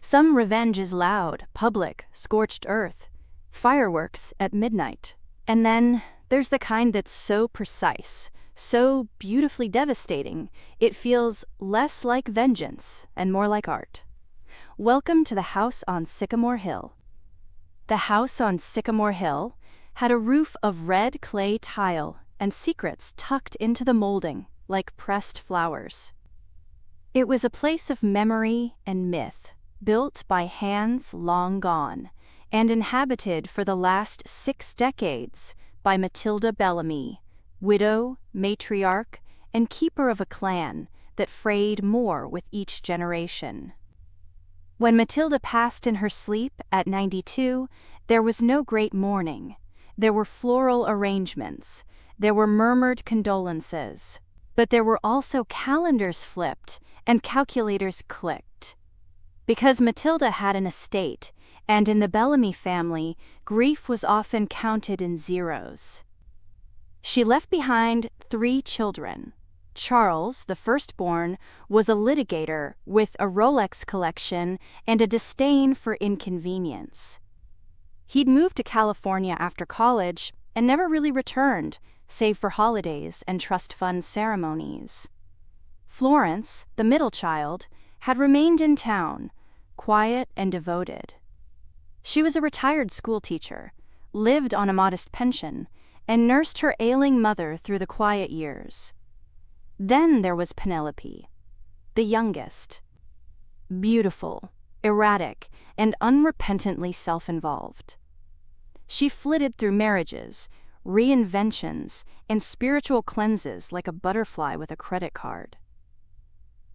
Some revenge is loud, public, scorched earth, fireworks at midnight. And then there's the kind that's so precise, so beautifully devastating, it feels less like vengeance and more like art. Welcome to the house on Sycamore Hill. The house on Sycamore Hill had a roof of red clay tile and secrets tucked into the molding like pressed flowers. It was a place of memory and myth, built by hands long gone, and inhabited for the last 6 decades by Matilda Bellamy, widow, matriarch, and keeper of a clan that frayed more with each generation. When Matilda passed in her sleep at 92, there was no great mourning. There were floral arrangements, there were murmured condolences, but there were also calendars flipped and calculators clicked. Because Matilda had an estate, and in the Bellamy family, grief was often counted in zeros. She left behind 3 children. Charles, the firstborn, was a litigator with a Rolex collection and a disdain for inconvenience. He'd moved to California after college and never really returned, save for holidays and trust fund ceremonies. Florence, the middle child, had remained in town, quiet and devoted. She was a retired schoolteacher, lived on a modest pension, and nursed her ailing mother through the quiet years. Then there was Penelope, the youngest. Beautiful, erratic, and unrepentantly self-involved. She flitted through marriages, reinventions, and spiritual cleanses like a butterfly with a credit card.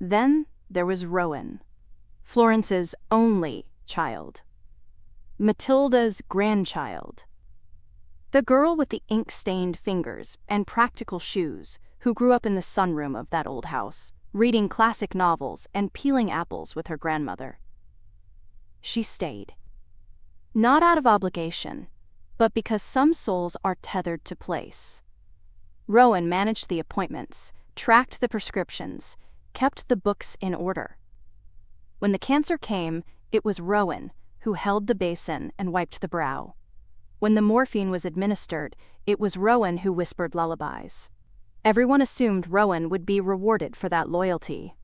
Then there was Rowan, Florence's only child, Matilda's grandchild. The girl with the ink-stained fingers and practical shoes who grew up in the sunroom of that old house, reading classic novels and peeling apples with her grandmother. She stayed. Not out of obligation, but because some souls are tethered to place. Rowan managed the appointments, tracked the prescriptions, kept the books in order. When the cancer came, it was Rowan who held the basin and wiped the brow. When the morphine was administered, it was Rowan who whispered lullabies. Everyone assumed Rowan would be rewarded for that loyalty.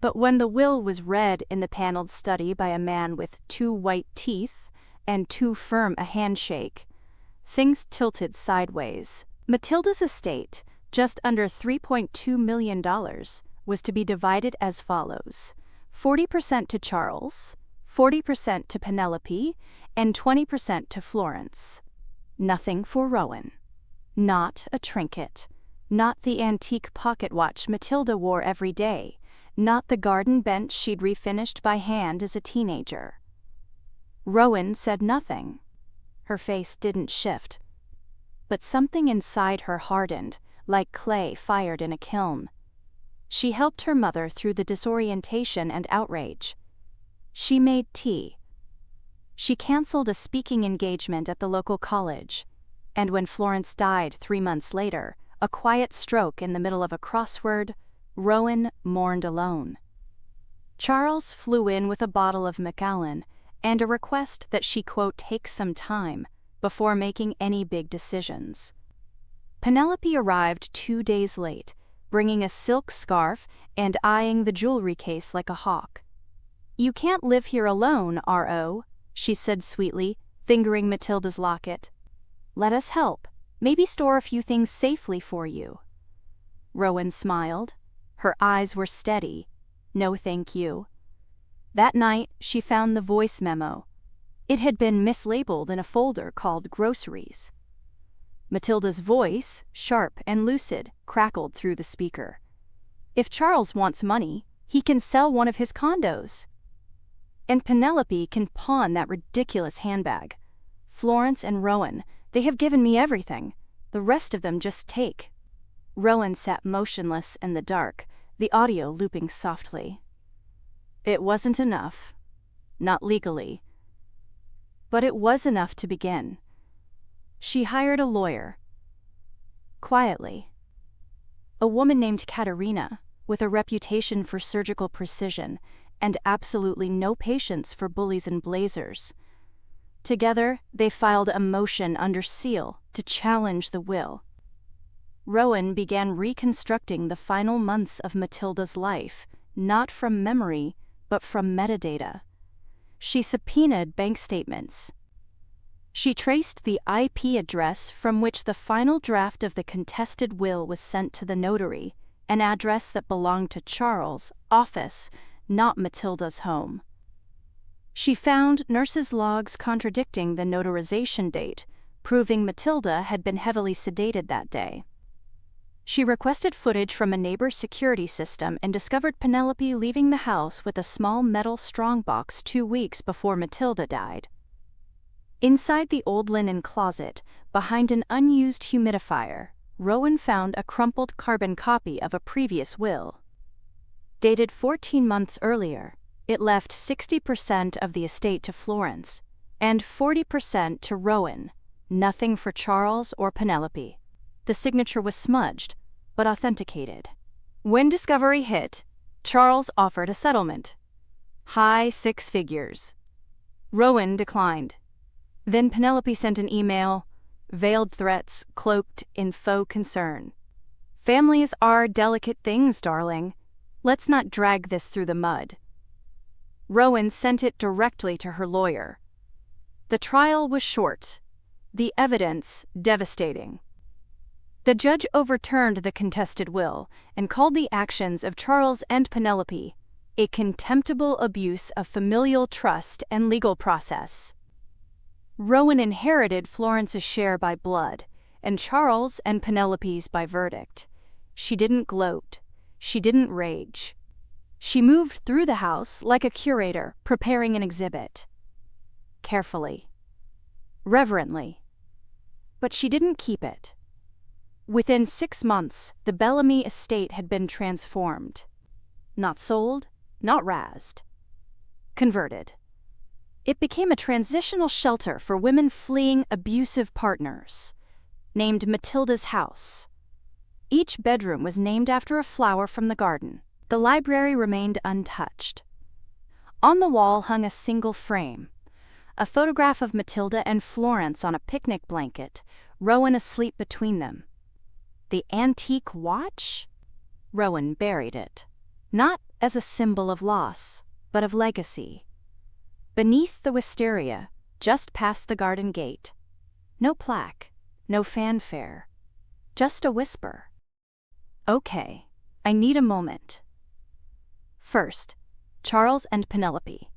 But when the will was read in the paneled study by a man with 2 white teeth and too firm a handshake, things tilted sideways. Matilda's estate, just under $3.2 million, was to be divided as follows: 40% to Charles, 40% to Penelope, and 20% to Florence. Nothing for Rowan. Not a trinket. Not the antique pocket watch Matilda wore every day. Not the garden bench she'd refinished by hand as a teenager. Rowan said nothing. Her face didn't shift. But something inside her hardened, like clay fired in a kiln. She helped her mother through the disorientation and outrage. She made tea. She canceled a speaking engagement at the local college. And when Florence died 3 months later, a quiet stroke in the middle of a crossword, Rowan mourned alone. Charles flew in with a bottle of Macallan and a request that she, quote, take some time before making any big decisions. Penelope arrived 2 days late, bringing a silk scarf and eyeing the jewelry case like a hawk. "You can't live here alone, R.O.," she said sweetly, fingering Matilda's locket. "Let us help. Maybe store a few things safely for you." Rowan smiled. Her eyes were steady. No thank you. That night, she found the voice memo. It had been mislabeled in a folder called Groceries. Matilda's voice, sharp and lucid, crackled through the speaker. "If Charles wants money, he can sell one of his condos. And Penelope can pawn that ridiculous handbag. Florence and Rowan, they have given me everything. The rest of them just take." Rowan sat motionless in the dark, the audio looping softly. It wasn't enough. Not legally. But it was enough to begin. She hired a lawyer. Quietly. A woman named Katerina, with a reputation for surgical precision and absolutely no patience for bullies and blazers. Together, they filed a motion under seal to challenge the will. Rowan began reconstructing the final months of Matilda's life, not from memory, but from metadata. She subpoenaed bank statements. She traced the IP address from which the final draft of the contested will was sent to the notary, an address that belonged to Charles' office, not Matilda's home. She found nurses' logs contradicting the notarization date, proving Matilda had been heavily sedated that day. She requested footage from a neighbor's security system and discovered Penelope leaving the house with a small metal strongbox 2 weeks before Matilda died. Inside the old linen closet, behind an unused humidifier, Rowan found a crumpled carbon copy of a previous will. Dated 14 months earlier, it left 60% of the estate to Florence and 40% to Rowan, nothing for Charles or Penelope. The signature was smudged, but authenticated. When discovery hit, Charles offered a settlement. High 6 figures. Rowan declined. Then Penelope sent an email, veiled threats cloaked in faux concern. Families are delicate things, darling. Let's not drag this through the mud. Rowan sent it directly to her lawyer. The trial was short, the evidence devastating. The judge overturned the contested will and called the actions of Charles and Penelope a contemptible abuse of familial trust and legal process. Rowan inherited Florence's share by blood, and Charles and Penelope's by verdict. She didn't gloat. She didn't rage. She moved through the house like a curator preparing an exhibit. Carefully. Reverently. But she didn't keep it. Within 6 months, the Bellamy estate had been transformed. Not sold, not razed. Converted. It became a transitional shelter for women fleeing abusive partners, named Matilda's house. Each bedroom was named after a flower from the garden. The library remained untouched. On the wall hung a single frame, a photograph of Matilda and Florence on a picnic blanket, Rowan asleep between them. The antique watch? Rowan buried it, not as a symbol of loss, but of legacy. Beneath the wisteria, just past the garden gate. No plaque, no fanfare, just a whisper. Okay, I need a moment. First, Charles and Penelope.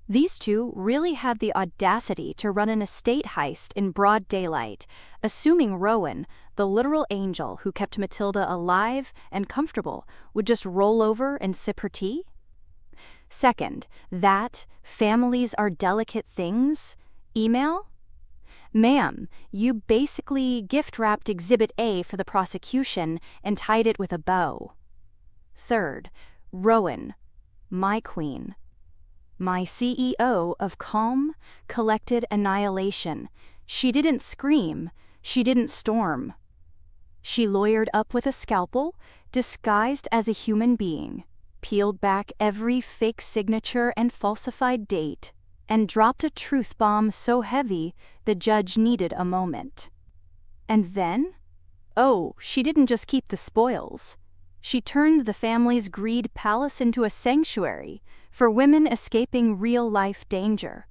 These two really had the audacity to run an estate heist in broad daylight, assuming Rowan, the literal angel who kept Matilda alive and comfortable, would just roll over and sip her tea? Second, that families are delicate things email? Ma'am, you basically gift-wrapped Exhibit A for the prosecution and tied it with a bow. Third, Rowan, my queen. My CEO of calm, collected annihilation. She didn't scream. She didn't storm. She lawyered up with a scalpel, disguised as a human being, peeled back every fake signature and falsified date, and dropped a truth bomb so heavy the judge needed a moment. And then? Oh, she didn't just keep the spoils. She turned the family's greed palace into a sanctuary for women escaping real-life danger.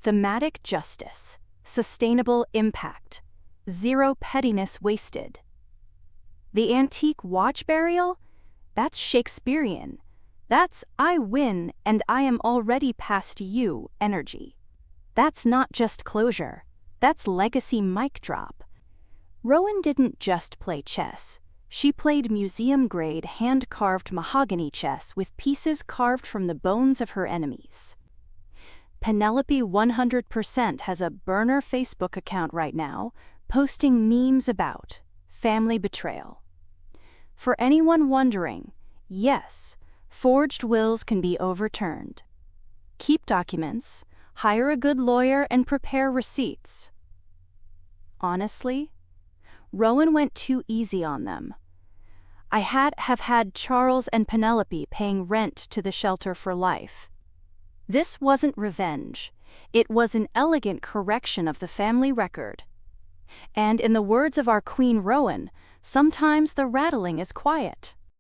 Thematic justice, sustainable impact, zero pettiness wasted. The antique watch burial? That's Shakespearean. That's I win and I am already past you energy. That's not just closure. That's legacy mic drop. Rowan didn't just play chess. She played museum-grade, hand-carved mahogany chess with pieces carved from the bones of her enemies. Penelope 100% has a burner Facebook account right now, posting memes about family betrayal. For anyone wondering, yes, forged wills can be overturned. Keep documents, hire a good lawyer, and prepare receipts. Honestly, Rowan went too easy on them. have had Charles and Penelope paying rent to the shelter for life. This wasn't revenge. It was an elegant correction of the family record. And in the words of our Queen Rowan, sometimes the rattling is quiet.